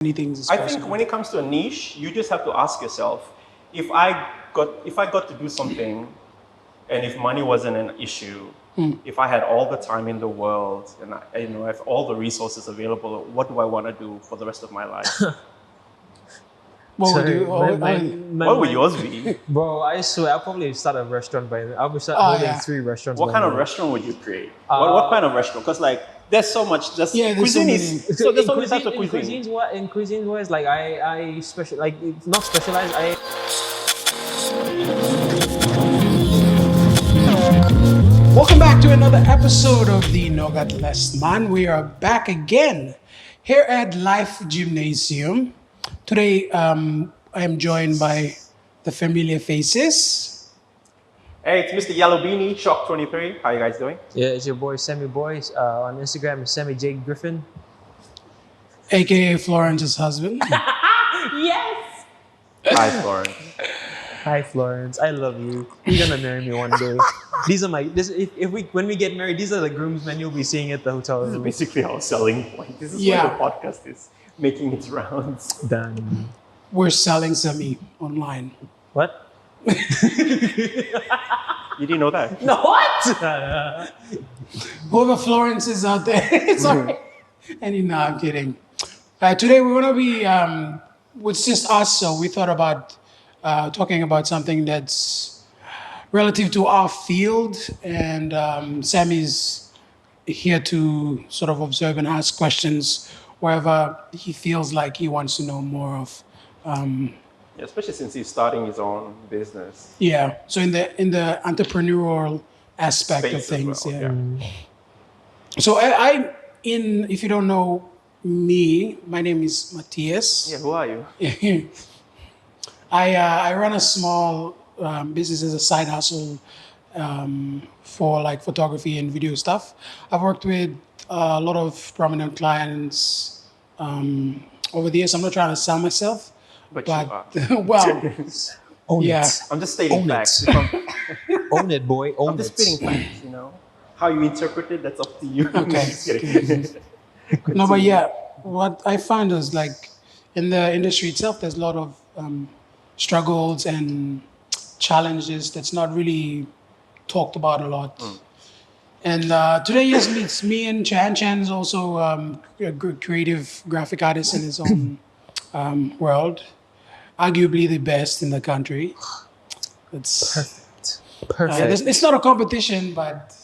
anything is I possible. think when it comes to a niche, you just have to ask yourself, if I got to do something, and if money wasn't an issue, if I had all the time in the world and I have all the resources available, what do I want to do for the rest of my life? What would you? What would yours be? Bro, I swear, I'll probably start a restaurant by then. I'll start holding 3 restaurants. What kind of restaurant would you create? What kind of restaurant? Because like there's so much. There's cuisine so there's so many types of cuisine. In cuisine wise, like I special like not specialized. Welcome back to another episode of the Nogat Mahn. We are back again here at Life Gymnasium. Today, I am joined by the familiar faces. Hey, it's Mr. Yellow Beanie, Shawk23. How you guys doing? Yeah, it's your boy Sammy Boys on Instagram. Sammy J Griffin, AKA Florence's husband. Yes. Hi, Florence. Hi Florence, I love you. You're gonna marry me one day. These are my when we get married, these are the groomsmen you'll be seeing at the hotel room. This is basically our selling point. This is where the podcast is making its rounds. Done. We're selling Sammy online. What? You didn't know that? No, what? Whoever Florence is out there, sorry. I'm kidding. Today we're gonna be it's just us, so we thought about talking about something that's relative to our field, and Sammy's here to sort of observe and ask questions wherever he feels like he wants to know more of. Especially since he's starting his own business. Yeah. So in the entrepreneurial aspect of things, well, yeah. So if you don't know me, my name is Matthias. Yeah, who are you? I run a small business as a side hustle for like photography and video stuff. I've worked with a lot of prominent clients over the years. I'm not trying to sell myself, but you are. Well, Own yeah. it. I'm just stating facts. Own it, boy. Own I'm just spitting facts, How you interpret it, that's up to you. Okay. Just kidding. No, but yeah, what I find is like in the industry itself, there's a lot of struggles and challenges that's not really talked about a lot. And today, yes, it's me and Chan. Chan is also a good creative graphic artist in his own world, arguably the best in the country. It's Perfect. it's not a competition, but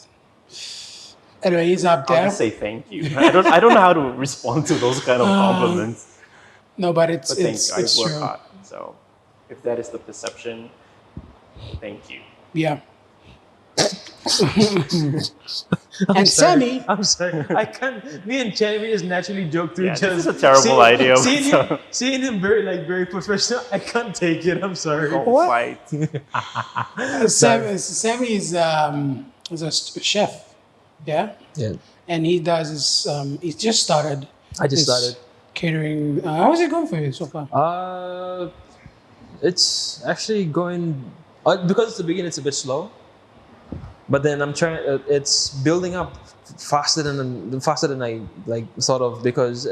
anyway, he's up there. I'll just say thank you. I don't know how to respond to those kind of compliments. No, but But thank it's you. I work true. hard. So if that is the perception, thank you. Yeah. And Sammy, I'm sorry. I can't. Me and Sammy just naturally joke to each other. This is a terrible idea. Seeing him very professional, I can't take it. I'm sorry. Don't What? fight. Sammy is a chef, yeah, Yeah. and he does his. He just started. I just his started. catering. How's it going for you so far? It's actually going because it's the beginning. It's a bit slow, but then I'm trying. It's building up faster than I like sort of because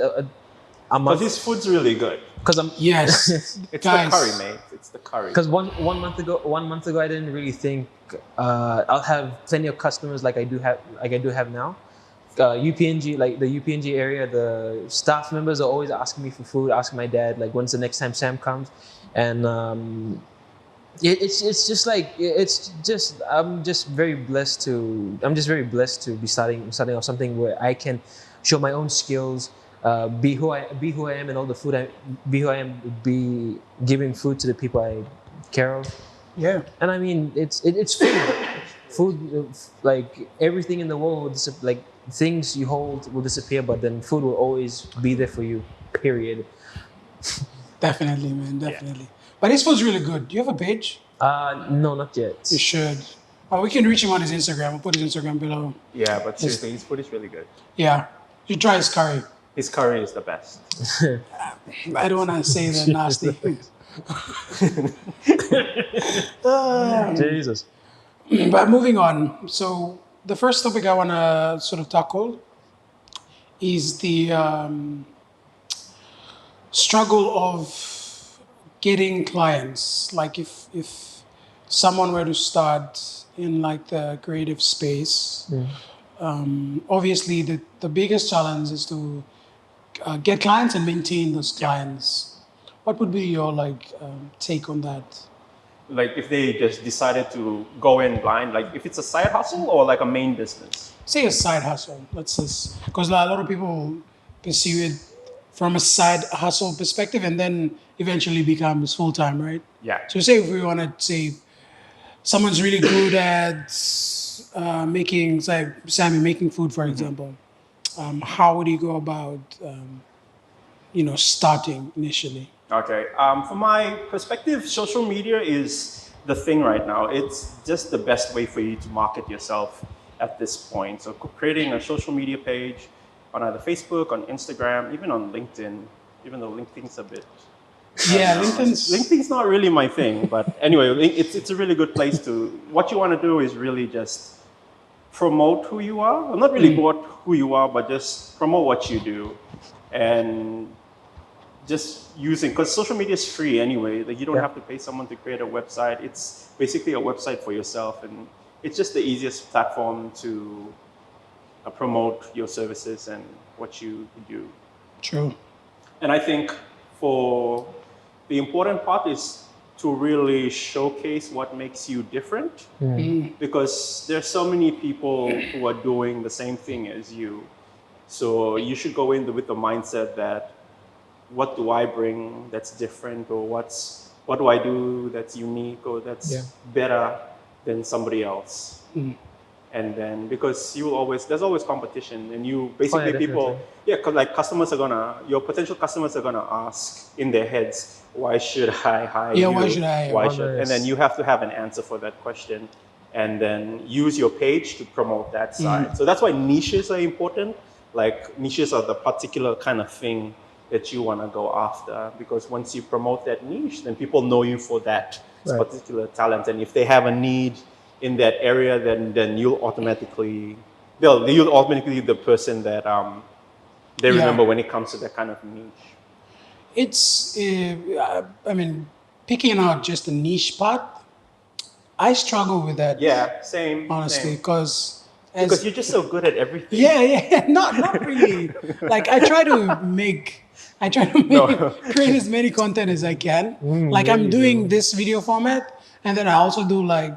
But his food's really good. because I'm Yes, It's guys. the curry, mate. It's the curry. because one month ago I didn't really think I'll have plenty of customers like I do have now. UPNG, like the UPNG area, the staff members are always asking me for food, asking my dad like when's the next time Sam comes, and it's just like I'm just very blessed to be starting off something where I can show my own skills, be who I am, and all the food be giving food to the people I care of. Yeah, And I mean, it's food, like everything in the world, like things you hold will disappear, but then food will always be there for you. Period. definitely, man, definitely. But his food's really good. Do you have a page? No, not yet. You should. Oh, we can reach him on his Instagram. We'll put his Instagram below. Yeah, but seriously, his food is really good. Yeah, you try his curry. His curry is the best. I don't want to say that nasty. Jesus. But moving on. So the first topic I want to sort of tackle is the struggle of getting clients. Like if someone were to start in like the creative space, obviously the biggest challenge is to get clients and maintain those clients. What would be your take on that? Like if they just decided to go in blind, like if it's a side hustle or like a main business. Say a side hustle. Let's just because a lot of people pursue it from a side hustle perspective and then eventually becomes full time, right? Yeah. So say if we want to say someone's really good at making, say Sammy making food, for example, how would you go about starting initially? Okay. From my perspective, social media is the thing right now. It's just the best way for you to market yourself at this point. So creating a social media page on either Facebook, on Instagram, even on LinkedIn, even though LinkedIn's a bit... Yeah, LinkedIn's not really my thing, but anyway, it's a really good place to... What you want to do is really just promote who you are. Well, not really promote who you are, but just promote what you do. And just using, because social media is free anyway. Like you don't have to pay someone to create a website. It's basically a website for yourself, and it's just the easiest platform to promote your services and what you do. True. And I think for the important part is to really showcase what makes you different, because there's so many people who are doing the same thing as you. So you should go in with the mindset that, what do I bring that's different, or what do I do that's unique or that's better than somebody else? And then because there's always competition, and you basically because like your potential customers are gonna ask in their heads, why should I hire you? Why should I hire? And then you have to have an answer for that question, and then use your page to promote that side. So that's why niches are important. Like niches are the particular kind of thing that you want to go after, because once you promote that niche, then people know you for that particular talent, and if they have a need in that area, then you'll automatically be the person that they remember when it comes to that kind of niche. It's picking out just the niche part, I struggle with that. Yeah, same. Honestly, because you're just so good at everything. Yeah, not really. Like I try to make create as many content as I can. Like I'm doing this video format, and then I also do like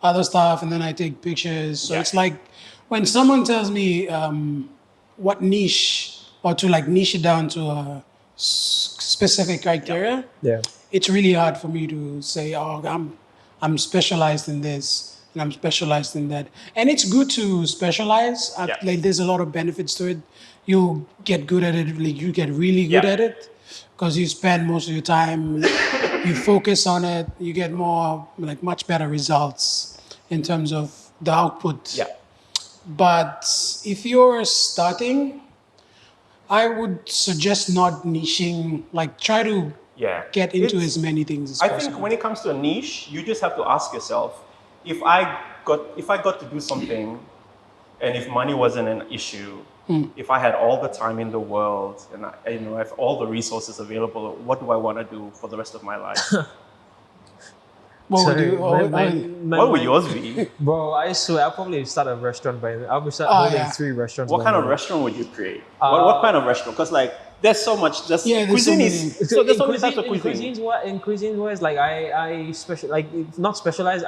other stuff, and then I take pictures. So it's like when someone tells me what niche, or to like niche it down to a specific criteria, it's really hard for me to say, oh, I'm specialized in this and I'm specialized in that. And it's good to specialize. Like there's a lot of benefits to it. You get good at it, like you get really good at it, because you spend most of your time, you focus on it, you get more, like much better results in terms of the output. Yeah. But if you're starting, I would suggest not niching, like try to get into as many things as possible. I think when it comes to a niche, you just have to ask yourself, if I got to do something, and if money wasn't an issue, if I had all the time in the world and I have all the resources available, what do I want to do for the rest of my life? What would yours be? Bro, I swear, I'll probably start a restaurant by then. I'll be holding 3 restaurants. What kind of restaurant would you create? What kind of restaurant? Because like there's so much. There's cuisine. So there's so many types of cuisine. In cuisine wise, like I special, like not specialized.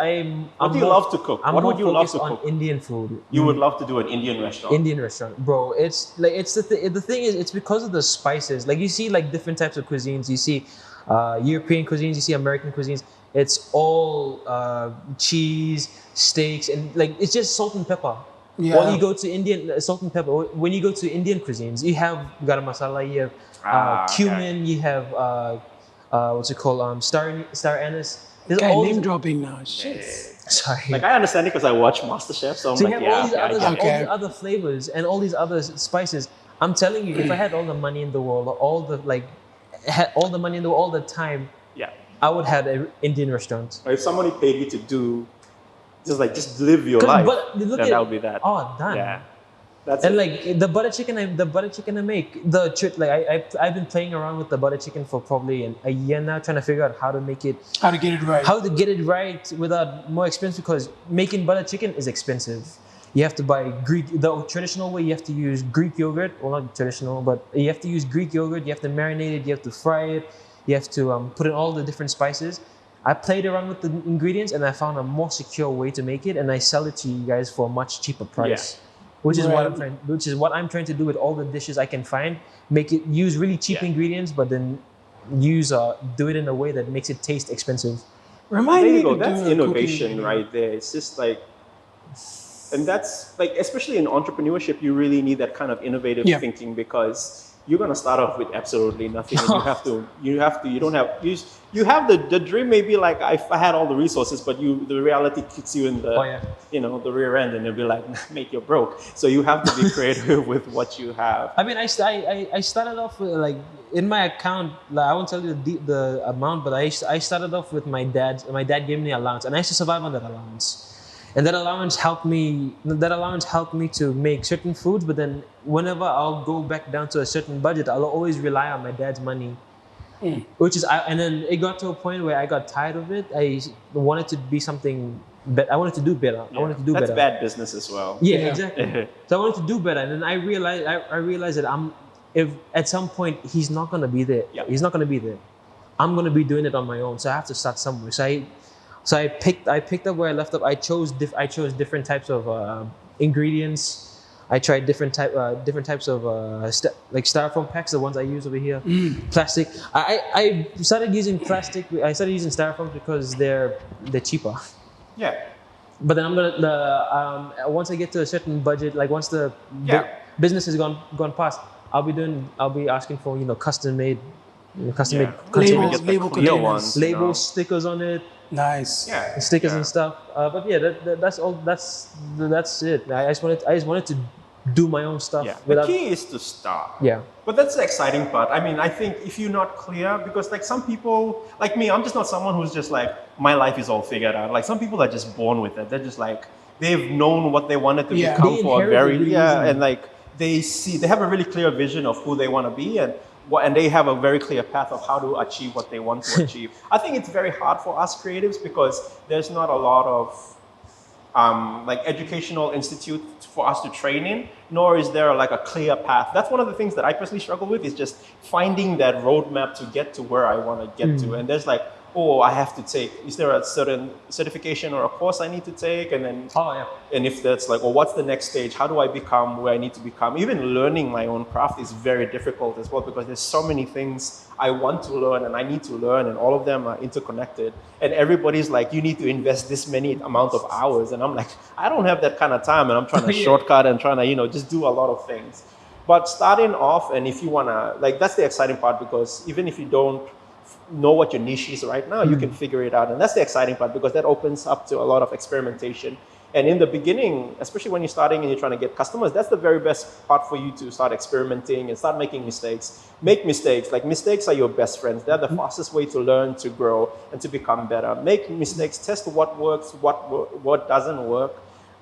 What do you love to cook? What would you love to cook? On Indian food. You would love to do an Indian restaurant. Indian restaurant, bro. It's like the thing is, it's because of the spices. Like you see like different types of cuisines. You see European cuisines. You see American cuisines. It's all cheese, steaks, and like it's just salt and pepper. Yeah. When you go to Indian salt and pepper, when you go to Indian cuisines, you have garam masala, you have cumin, you have what's it called, star anise. There's all name dropping now. Shit. Sorry. Like I understand it because I watch MasterChef, so I'm you like, have all these other flavors and all these other spices. I'm telling you, if I had all the money in the world, or all the time, I would have an Indian restaurant. Or if somebody paid you to do, just live your life, but look then that would be that. Oh, done. Yeah, That's And it. like the butter chicken I make, I've been playing around with the butter chicken for probably a year now, trying to figure out how to make it, How to get it right. how to get it right without more expensive, because making butter chicken is expensive. You have to buy the traditional way. You have to use Greek yogurt. Well, not traditional, but you have to use Greek yogurt. You have to marinate it. You have to fry it. You have to put in all the different spices. I played around with the ingredients and I found a more secure way to make it, and I sell it to you guys for a much cheaper price. Which is Right. what I'm trying to do with all the dishes I can find. Make it use really cheap Yeah. ingredients, but then do it in a way that makes it taste expensive. Remind There me you go. to That's do a innovation cooking right there. It's just like, and that's like, especially in entrepreneurship, you really need that kind of innovative Yeah. thinking, because you're gonna start off with absolutely nothing, and you don't have, you have the dream. Maybe like if I had all the resources, but the reality kicks you in the, Oh, yeah. the rear end, and it'll be like, mate, you're broke. So you have to be creative with what you have. I mean, I started off with, like, in my account. Like, I won't tell you the amount, but I started off with my dad. My dad gave me allowance, and I used to survive on that allowance. And that allowance helped me. That allowance helped me to make certain foods. But then, whenever I'll go back down to a certain budget, I'll always rely on my dad's money. Which is, and then it got to a point where I got tired of it. I wanted to be something. I wanted to do better. I wanted to do That's better. bad business as well. Yeah, Yeah. exactly. So I wanted to do better, and then I realized that if at some point he's not gonna be there, Yeah. he's not gonna be there. I'm gonna be doing it on my own, so I have to start somewhere. So I picked up where I left up. I chose different types of ingredients. I tried different types of like styrofoam packs, the ones I use over here. Plastic. I started using plastic. I started using styrofoam because they're cheaper. Yeah. But then I'm gonna once I get to a certain budget, like once the Yeah. business has gone past, I'll be asking for custom made Yeah. Label- Get the label clear containers. ones, you know? labels, stickers on it, Nice. Yeah. stickers yeah. and stuff. But yeah, that's all. That's it. I just wanted to do my own stuff Yeah. The without. key is to start. Yeah. But that's the exciting part. I mean, I think if you're not clear, because like some people, like me, I'm just not someone who's just like, my life is all figured out. Like some people are just born with it. They're just like, they've known what they wanted to Yeah. become They for a inherit it very, really yeah, easily. and like they have a really clear vision of who they want to be, and they have a very clear path of how to achieve what they want to achieve. I think it's very hard for us creatives because there's not a lot of like educational institute for us to train in, nor is there like a clear path. That's one of the things that I personally struggle with, is just finding that roadmap to get to where I want to get to. And there's like, oh, I have to take, is there a certain certification or a course I need to take? And then, Oh yeah. and if that's like, well, what's the next stage? How do I become where I need to become? Even learning my own craft is very difficult as well, because there's so many things I want to learn and I need to learn, and all of them are interconnected. And everybody's like, you need to invest this many amount of hours. And I'm like, I don't have that kind of time, and I'm trying to Yeah. shortcut and trying to, just do a lot of things. But starting off, and if you want to, like, that's the exciting part, because even if you don't know what your niche is right now, you can figure it out. And that's the exciting part, because that opens up to a lot of experimentation. And in the beginning, especially when you're starting and you're trying to get customers, that's the very best part for you to start experimenting and start making mistakes. Make mistakes. Like, mistakes are your best friends. They're the fastest way to learn, to grow, and to become better. Make mistakes, test what works, what doesn't work.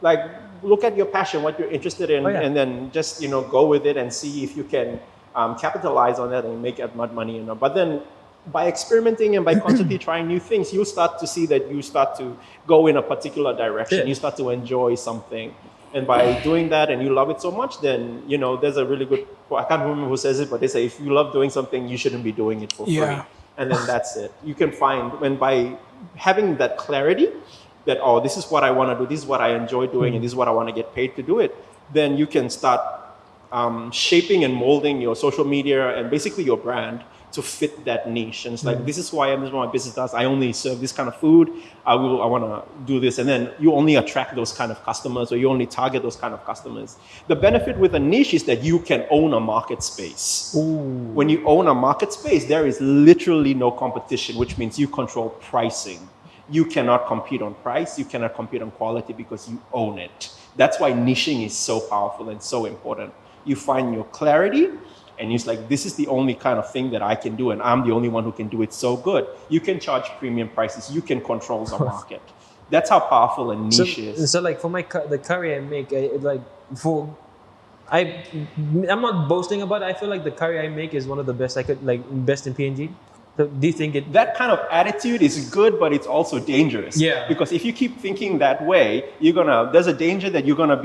Like, look at your passion, what you're interested in, Oh, yeah. and then just, go with it and see if you can capitalize on that and make as much money. But then, by experimenting and by constantly trying new things, you start to see that you start to go in a particular direction. Yeah. You start to enjoy something. And by doing that and you love it so much, then, there's a really good, I can't remember who says it, but they say, if you love doing something, you shouldn't be doing it for free. Yeah. And then that's it. You can find, when by having that clarity that, oh, this is what I want to do, this is what I enjoy doing, and this is what I want to get paid to do it, then you can start shaping and molding your social media and basically your brand to fit that niche. And it's like, this is who I am, this is what my business does. I only serve this kind of food. I want to do this. And then you only attract those kind of customers, or you only target those kind of customers. The benefit with a niche is that you can own a market space. When you own a market space, there is literally no competition, which means you control pricing. You cannot compete on price. You cannot compete on quality, because you own it. That's why niching is so powerful and so important. You find your clarity, and it's like, this is the only kind of thing that I can do, and I'm the only one who can do it so good. You can charge premium prices. You can control the market. That's how powerful a niche is. So like for the curry I make, I'm not boasting about it. I feel like the curry I make is one of the best I could like best in PNG. So do you think it? That kind of attitude is good, but it's also dangerous. Yeah. Because if you keep thinking that way, there's a danger that you're gonna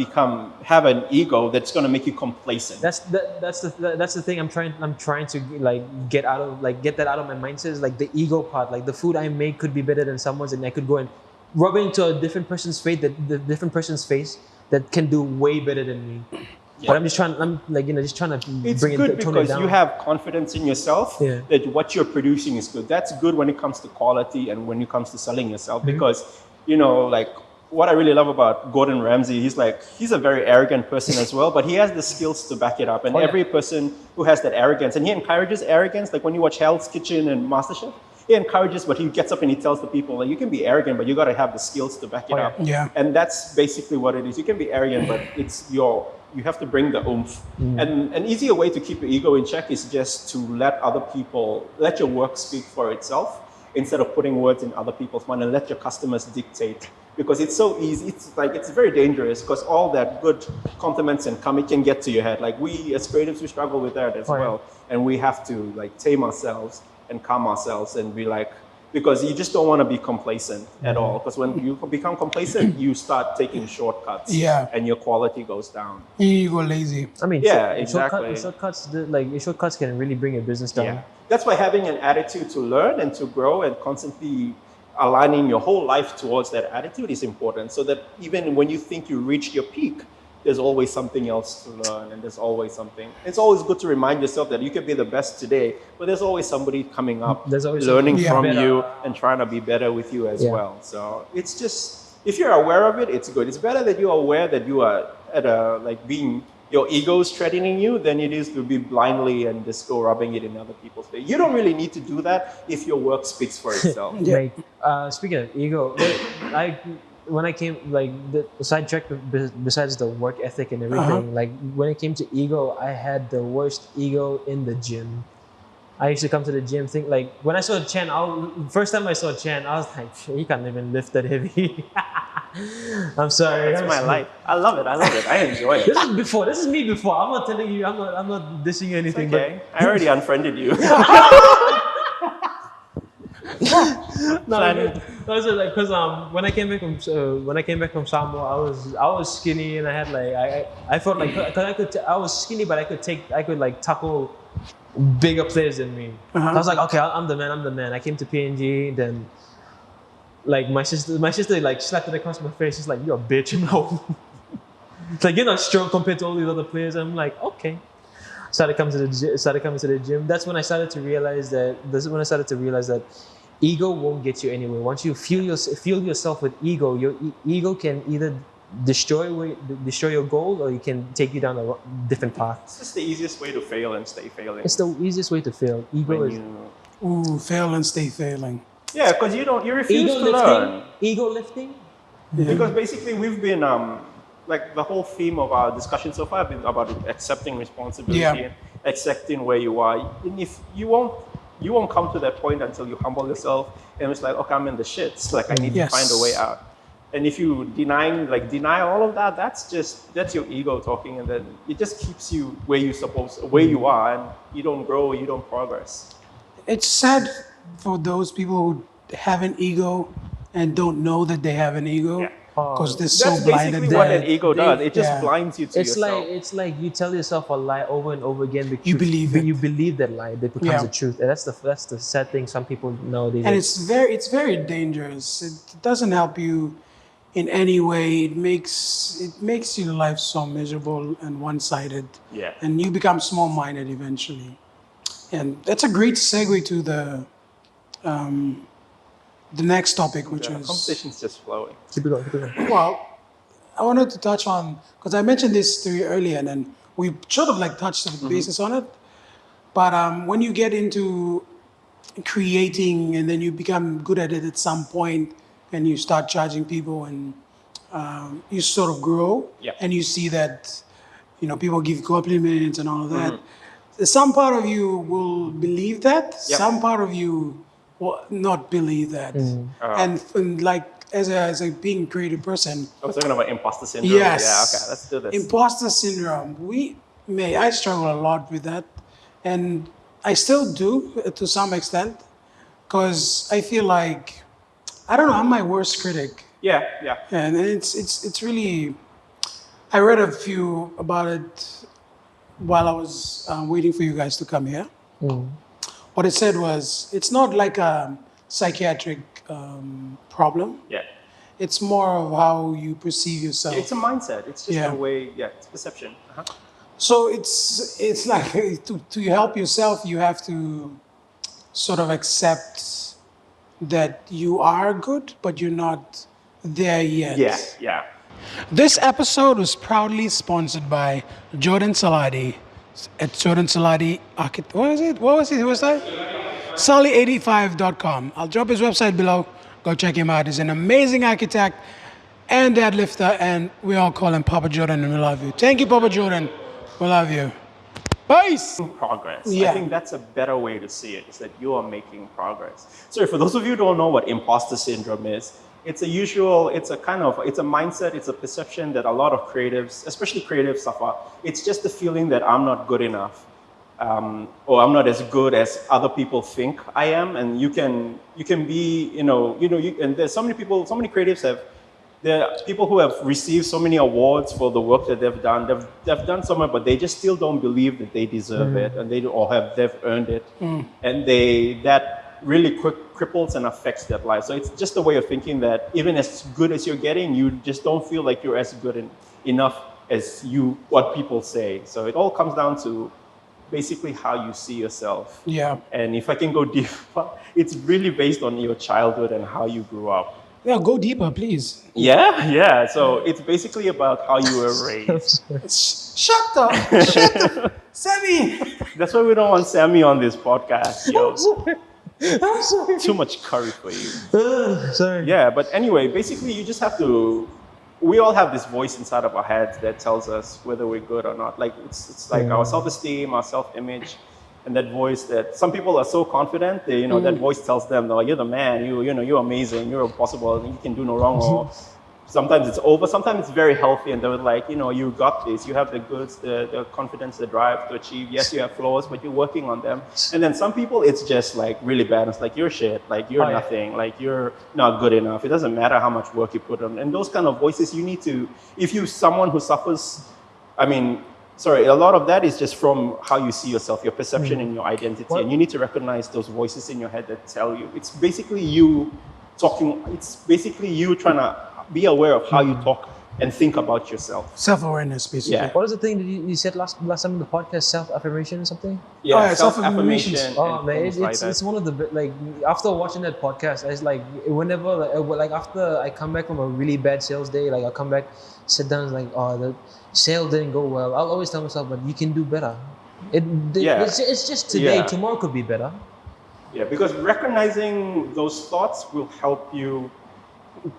have an ego that's gonna make you complacent. That's the thing I'm trying to like get that out of my mindset is like the ego part. Like the food I make could be better than someone's, and I could go and rub it into a different person's face that can do way better than me. But I'm trying to It's bring good it, tone it because down. you have confidence in yourself Yeah. that what you're producing is good. That's good when it comes to quality and when it comes to selling yourself. Mm-hmm. Because, like what I really love about Gordon Ramsay, he's a very arrogant person as well, but he has the skills to back it up. And Oh, yeah. every person who has that arrogance, and he encourages arrogance, like when you watch Hell's Kitchen and MasterChef, he encourages, but he gets up and he tells the people, like, you can be arrogant, but you got to have the skills to back it Oh, yeah. up. Yeah. And that's basically what it is. You can be arrogant, but you have to bring the oomph. And an easier way to keep your ego in check is just to let your work speak for itself instead of putting words in other people's mind, and let your customers dictate. Because it's so easy, it's very dangerous because all that good compliments and comment can get to your head. Like we as creatives, we struggle with that as Oh, yeah. well. And we have to like tame ourselves and calm ourselves and be like, because you just don't want to be complacent at all. Because when you become complacent, you start taking shortcuts. Yeah. And your quality goes down. You go lazy. I mean, Yeah, exactly. Shortcuts can really bring your business down. Yeah. That's why having an attitude to learn and to grow and constantly aligning your whole life towards that attitude is important. So that even when you think you reached your peak, there's always something else to learn, and there's always something. It's always good to remind yourself that you can be the best today, but there's always somebody coming up, There's always learning somebody from better. you and trying to be better with you as Yeah. well. So it's just, if you're aware of it, it's good. It's better that you're aware that you are your ego is threatening you than it is to be blindly and just go rubbing it in other people's face. You don't really need to do that if your work speaks for itself. Yeah. Like, speaking of ego, when I came the sidetrack besides the work ethic and everything, like when it came to ego, I had the worst ego in the gym. I used to come to the gym, think like when I saw Chan, first time I saw Chan, I was like, he can't even lift that heavy. I'm sorry. That's my life. I love it. I enjoy it. This is me before. I'm not telling you. I'm not dissing you anything. Okay. I already unfriended you. No, also like because when I came back from Samoa, I was skinny and I had like I felt like because I was skinny, but I could like tackle bigger players than me. I was like, okay, I'm the man. I came to PNG, then like my sister like slapped it across my face. She's like, you're a bitch, no. It's like you're not strong compared to all these other players. I'm like, okay. Started coming to the gym. That's when I started to realize that ego won't get you anywhere. Once you fuel yourself with ego, your ego can either destroy your goal or it can take you down a different path. It's just the easiest way to fail and stay failing. It's the easiest way to fail. Ego is Fail and stay failing. Yeah, because you refuse to learn. Ego lifting. Because basically we've been like the whole theme of our discussion so far have been about accepting responsibility and accepting where you are. And if you won't come to that point until you humble yourself and it's like, okay, I'm in the shits. Like I need to find a way out. And if you deny all of that, that's your ego talking, and then it just keeps you where you are, and you don't grow, you don't progress. It's sad for those people who have an ego and don't know that they have an ego because they're so That's blinded. basically what an ego does. It just Yeah. blinds you to yourself. It's like you tell yourself a lie over and over again. You believe it. You believe that lie. That becomes the truth, and that's the sad thing. Some people nowadays. And it's very dangerous. It doesn't help you in any way. It makes your life so miserable and one-sided. Yeah. And you become small-minded eventually. And that's a great segue to the next topic, which The is conversation's just flowing. Keep it going. well, I wanted to touch on, because I mentioned this to you earlier, and then we sort of like touched the basis on it. But when you get into creating and then you become good at it at some point and you start charging people and you sort of grow and you see that, people give compliments and all of that. Some part of you will believe that. Some part of you will not believe that. And like as a being creative person. I was talking about imposter syndrome. Yes. Yeah, okay, let's do this. Imposter syndrome. I struggle a lot with that, and I still do to some extent, because I feel like I don't know. I'm my worst critic, Yeah, yeah. and it's really. I read a few about it while I was waiting for you guys to come here. What it said was it's not like a psychiatric problem. Yeah. It's more of how you perceive yourself. It's a mindset. It's just Yeah. a way, it's perception. So it's like to help yourself, you have to sort of accept that you are good, but you're not there yet. Yeah, yeah. This episode was proudly sponsored by Jordan Saladi at Jordan Saladi Architect. What is it? What was his website? Sully85.com. I'll drop his website below. Go check him out. He's an amazing architect and deadlifter, and we all call him Papa Jordan, and we love you. Thank you, Papa Jordan. We love you. Peace. Progress. Yeah. I think that's a better way to see it, is that you are making progress. So for those of you who don't know what imposter syndrome is, it's a mindset, it's a perception that a lot of creatives, especially creatives, suffer. It's just the feeling that I'm not good enough, or I'm not as good as other people think I am. And you can be, and there's so many creatives there are people who have received so many awards for the work that they've done. They've done so much, but they just still don't believe that they deserve it, and they've earned it, and that really cripples and affects their life. So it's just a way of thinking that even as good as you're getting, you just don't feel like you're as good enough as what people say. So it all comes down to basically how you see yourself. Yeah. And if I can go deeper, it's really based on your childhood and how you grew up. Yeah, go deeper, please. Yeah. So it's basically about how you were raised. Shut up, Sammy. That's why we don't want Sammy on this podcast, yo. I'm sorry. Too much curry for you. Sorry. Yeah, but anyway, basically you just have to. We all have this voice inside of our heads that tells us whether we're good or not. Like it's like our self-esteem, our self-image, and that voice that some people are so confident, that voice tells them, "No, you're the man. You're amazing. You're impossible. You can do no wrong." Or sometimes it's over. Sometimes it's very healthy, and they're like, you got this. You have the goods, the confidence, the drive to achieve. Yes, you have flaws, but you're working on them. And then some people, it's just like really bad. It's like you're shit. Like you're nothing. Like you're not good enough. It doesn't matter how much work you put on. And those kind of voices, you need to. If you're someone who suffers, a lot of that is just from how you see yourself, your perception and your identity. And you need to recognize those voices in your head that tell you. It's basically you talking. It's basically you trying to be aware of how you talk and think about yourself. Self-awareness, basically. Yeah. What was the thing that you said last time in the podcast? Self-affirmation or something? Yeah, self-affirmation. self-affirmation. Oh man, it's one of the after watching that podcast, it's like whenever after I come back from a really bad sales day, like I come back, sit down, and like the sale didn't go well. I'll always tell myself, but you can do better. It's just today. Yeah. Tomorrow could be better. Yeah, because recognizing those thoughts will help you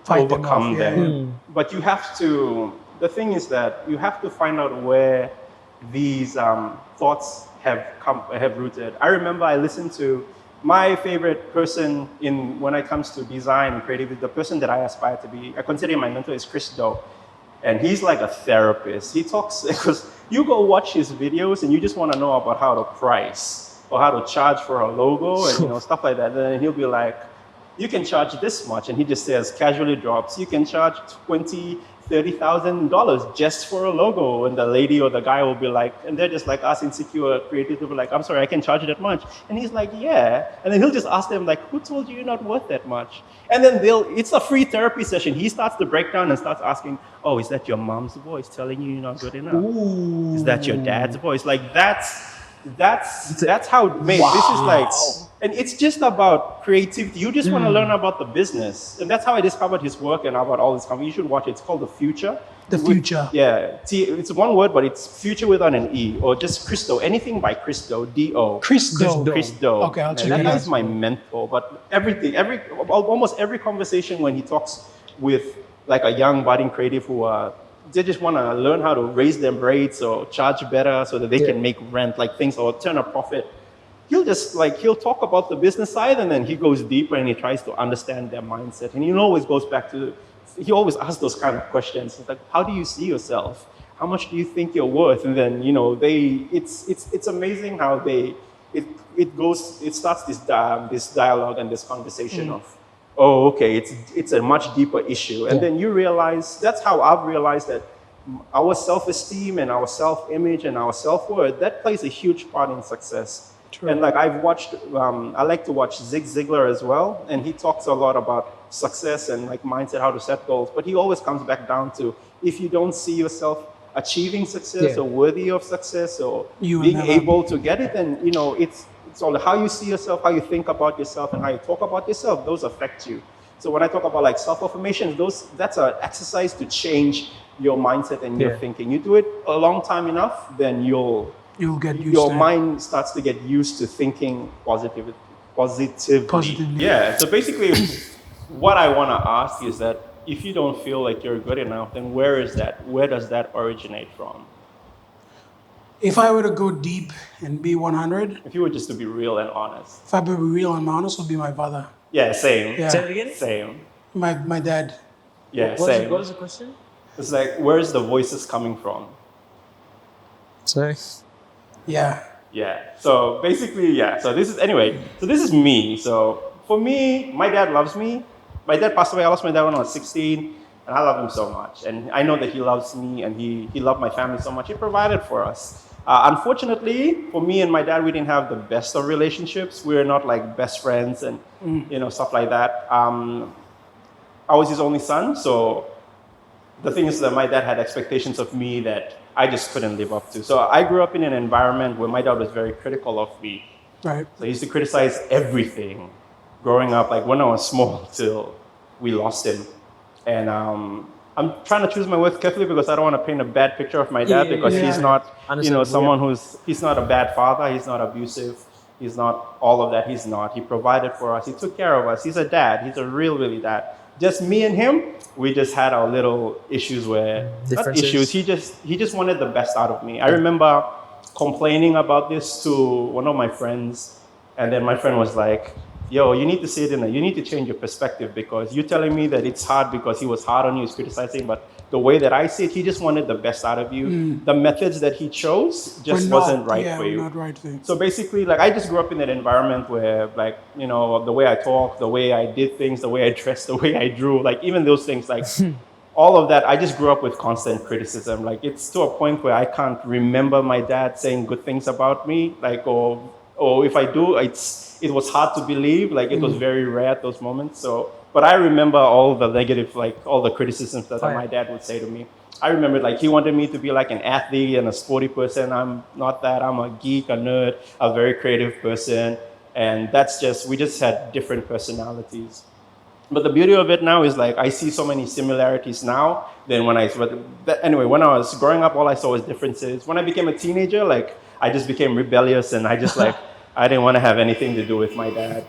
Fight overcome them off, them. But you have to. The thing is that you have to find out where these thoughts have rooted. I remember I listened to my favorite person when it comes to design and creativity. The person that I aspire to be, I consider my mentor, is Chris Do. And he's like a therapist. He talks, because you go watch his videos and you just want to know about how to price or how to charge for a logo and stuff like that. And then he'll be like, you can charge this much. And he just says, casually drops, you can charge $20,000, $30,000 just for a logo. And the lady or the guy will be like, and they're just like us insecure creatives will be like, I'm sorry, I can charge that much. And he's like, yeah. And then he'll just ask them like, who told you you're not worth that much? And then it's a free therapy session. He starts to break down and starts asking, oh, is that your mom's voice telling you you're not good enough? Ooh. Is that your dad's voice? Like that's how it made. This is like, and it's just about creativity. You just want to learn about the business. And that's how I discovered his work and about all this company. You should watch it. It's called The Future. The Future. It's one word, but it's future without an E, or just Christo. Anything by Christo, D-O. Christo. Christo. Okay, I'll check that it guy out. is my mentor. But almost every conversation when he talks with like a young budding creative who they just want to learn how to raise their rates or charge better so that they can make rent, like things, or turn a profit. he'll talk about the business side, and then he goes deeper and he tries to understand their mindset. And he always goes back to, he always asks those kind of questions. It's like, how do you see yourself? How much do you think you're worth? And then, it's amazing how it starts this dialogue and this conversation of, oh, okay, it's a much deeper issue. And then you realize, that's how I've realized that our self-esteem and our self-image and our self-worth, that plays a huge part in success. True. And like I've watched, I like to watch Zig Ziglar as well, and he talks a lot about success and like mindset, how to set goals, but he always comes back down to, if you don't see yourself achieving success or worthy of success or being able to get it, then it's all how you see yourself, how you think about yourself, and how you talk about yourself. Those affect you. So when I talk about like self-affirmations, that's an exercise to change your mindset and your thinking. You do it a long time enough, then you'll get used your mind starts to get used to thinking positively. Yeah. So basically, what I want to ask is that if you don't feel like you're good enough, then where does that originate from? If I were to go deep and be 100, if you were just to be real and honest, if I were to be real and honest, would be my father. Yeah, same. Yeah. Say it again. Same. My dad. Yeah, same. What is the question? It's like, where's the voices coming from? Sorry. Yeah. Yeah. So basically, So this is me. So for me, my dad loves me. My dad passed away. I lost my dad when I was 16, and I love him so much. And I know that he loves me, and he loved my family so much. He provided for us. Unfortunately, for me and my dad, we didn't have the best of relationships. We're not like best friends and stuff like that. I was his only son, so the thing is that my dad had expectations of me that I just couldn't live up to. So I grew up in an environment where my dad was very critical of me. Right. So he used to criticize everything growing up, like when I was small till we lost him. And I'm trying to choose my words carefully because I don't want to paint a bad picture of my dad because he's not, he's not a bad father. He's not abusive. He's not all of that. He's not. He provided for us. He took care of us. He's a dad. He's a really dad. Just me and him, we just had our little issues where, not issues, he just wanted the best out of me. I remember complaining about this to one of my friends, and then my friend was like, yo, you need to see it you need to change your perspective because you're telling me that it's hard because he was hard on you, he's criticizing, but the way that I see it, he just wanted the best out of you. The methods that he chose just wasn't right for you. Not right for you. So basically, like I just grew up in that environment where like, the way I talk, the way I did things, the way I dressed, the way I drew, like even those things, like all of that, I just grew up with constant criticism. Like it's to a point where I can't remember my dad saying good things about me, like, or if I do, it was hard to believe, like it was very rare at those moments. So, but I remember all the negative, like all the criticisms that my dad would say to me. I remember like he wanted me to be like an athlete and a sporty person. I'm not that. I'm a geek, a nerd, a very creative person. And we just had different personalities. But the beauty of it now is like I see so many similarities now than when I was growing up, all I saw was differences. When I became a teenager, like I just became rebellious and I just like, I didn't want to have anything to do with my dad.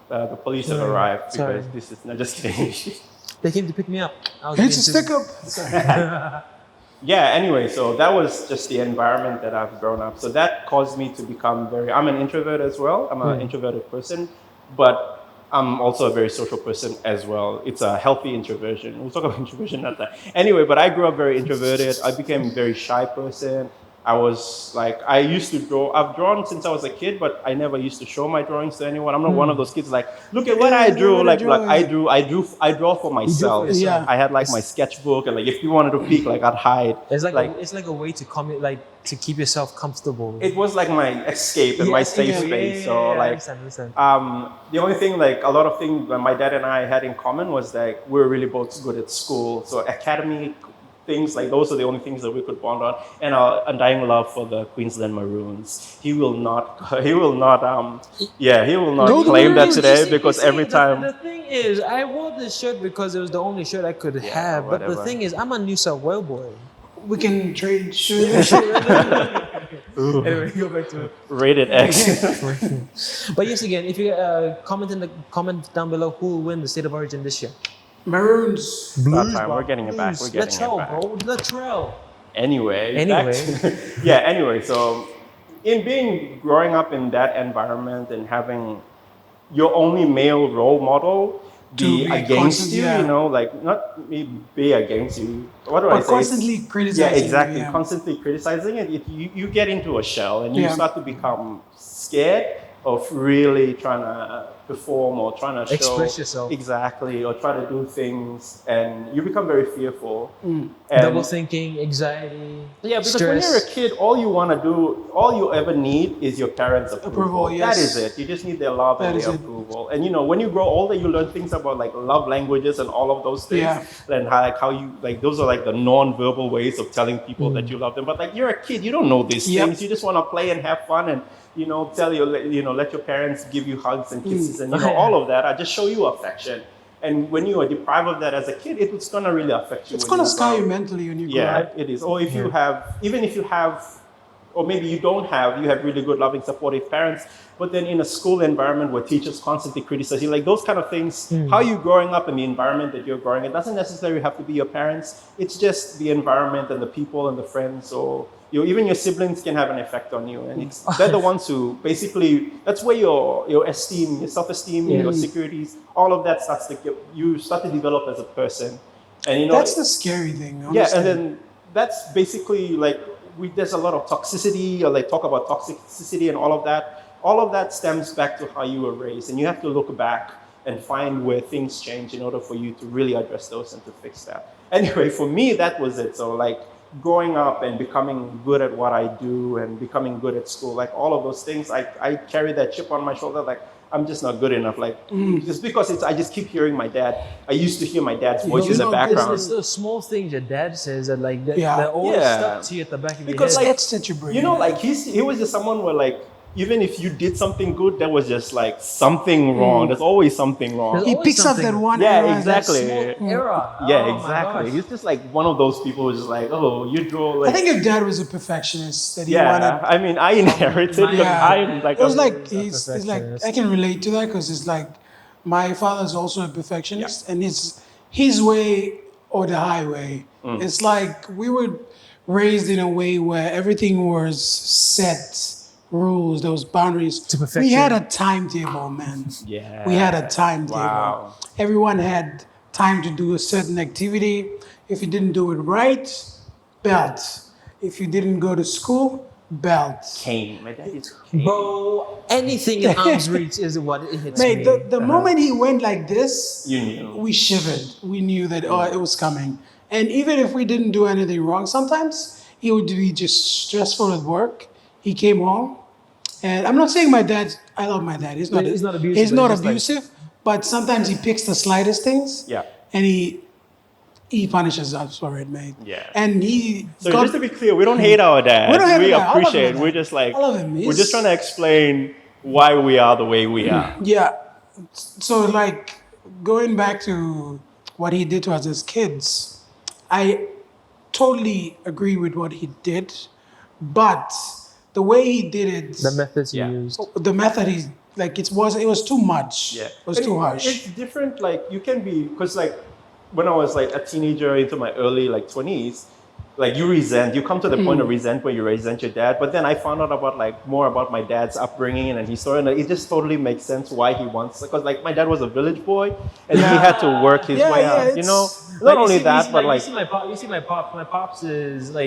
The police have arrived because this is not just kidding. They came to pick me up. It's a stick up. Yeah, anyway, so that was just the environment that I've grown up. So that caused me to become I'm an introvert as well. I'm an introverted person, but I'm also a very social person as well. It's a healthy introversion. We'll talk about introversion at that. Anyway, but I grew up very introverted. I became a very shy person. I used to draw. I've drawn since I was a kid, but I never used to show my drawings to anyone. I'm not one of those kids like, look at what I drew. I draw for myself. Yeah. I had like my sketchbook, and like if you wanted to peek, like I'd hide. It's like a way to keep yourself comfortable. It was like my escape and my safe space. So I like, understand. the only thing, like a lot of things that my dad and I had in common was that we're really both good at school. So academic things, like those are the only things that we could bond on, and our undying love for the Queensland Maroons. He will not claim that today because every time. The thing is, I wore this shirt because it was the only shirt I could have. Whatever. But the thing is, I'm a New South Wales boy. We can trade shirts. Anyway, go back to it. Rated X. But yes, again, if you comment down below who will win the State of Origin this year. Maroons. Blues, time. We're getting it back. We're getting it back. Bro. Latrell. Anyway. Anyway, so in growing up in that environment and having your only male role model be To be against constant- you, yeah. you know, like not me be against you. What do I But say? constantly criticizing. Yeah, exactly. You, yeah. Constantly criticizing it, you get into a shell and you Yeah. start to become scared of really trying to perform or trying to show Express yourself. exactly or try to do things, and you become very fearful. Mm. And Double thinking, anxiety, yeah, because stress. when you're a kid, all you want to do, all you ever need is your parents' approval. Approval, yes. That is it. You just need their love That and is their it. approval. And you know, when you grow older, you learn things about like love languages and all of those things. Yeah. And how you like those are like the non-verbal ways of telling people that you love them. But like you're a kid, you don't know these Yep. things. You just want to play and have fun and let your parents give you hugs and kisses and all of that. I just show you affection. And when you are deprived of that as a kid, it's gonna really affect you. It's when going to you scar grow you up. mentally when you grow Yeah, up. it is. Or if you have, even if you have, or maybe you don't have, you have really good, loving, supportive parents, but then in a school environment where teachers constantly criticize you, like those kind of things, how you growing up in the environment that you're growing, it doesn't necessarily have to be your parents. It's just the environment and the people and the friends, or even your siblings can have an effect on you. And they're the ones who basically, that's where your esteem, your self-esteem, your securities, all of that you start to develop as a person. And That's the scary thing, honestly. yeah, and then that's basically like there's a lot of toxicity, or like talk about toxicity and all of that. All of that stems back to how you were raised, and you have to look back and find where things change in order for you to really address those and to fix that. Anyway, for me, that was it. So like growing up and becoming good at what I do and becoming good at school, like all of those things, I carry that chip on my shoulder, like I'm just not good enough. Like just because I just keep hearing my dad. I used to hear my dad's voice in You're the not background. It's those small things your dad says that like that, Yeah. that always Yeah. stuck to you at the back of Because, your like, head. That's that you bring. You know, like he was just someone where like even if you did something good, there was just like something wrong. There's always something wrong. There's he always picks up that something. one Yeah, error, that exactly. small- Era. Yeah, Oh my exactly. gosh. He's just like one of those people who's just like, oh, you draw like. I think your dad was a perfectionist that he yeah, wanted. I mean, I inherited because Yeah. I'm like. It was a- like He's a he's like perfectionist. I can relate to that because it's like my father's also a perfectionist, and his way or the highway. It's like we were raised in a way where everything was set rules, those boundaries. To perfection. We had a timetable, man. Yeah. We had a timetable. Wow. Everyone had time to do a certain activity. If you didn't do it right, belt. If you didn't go to school, belt. Cane. My dad is cane. Bro, anything in arm's reach is what it hits Mate, me. the moment he went like this, You knew. we shivered. We knew that it was coming. And even if we didn't do anything wrong, sometimes he would be just stressful at work. He came home, and I'm not saying I love my dad. He's not abusive, He's but not it's just like- abusive, but sometimes he picks the slightest things. Yeah. And he punishes us for it, mate. Yeah. And he So just to be clear, we don't hate our dad. We don't hate we our dad. I love appreciate. my We're dad. just like I love him. we're just trying to explain why we are the way we are. Yeah. So like going back to what he did to us as kids, I totally agree with what he did, but the way he did it, The methods you Yeah. used. the method he like it was too much. Yeah, It was And too harsh. It's different. Like you can be because like when I was like a teenager into my early like 20s, like you come to the point of resent where you resent your dad. But then I found out about like more about my dad's upbringing and his story, and it just totally makes sense why he wants because like my dad was a village boy and he had to work his Yeah, way yeah, out. You it's- know, Like, not you only see- that, but like you see my pops is like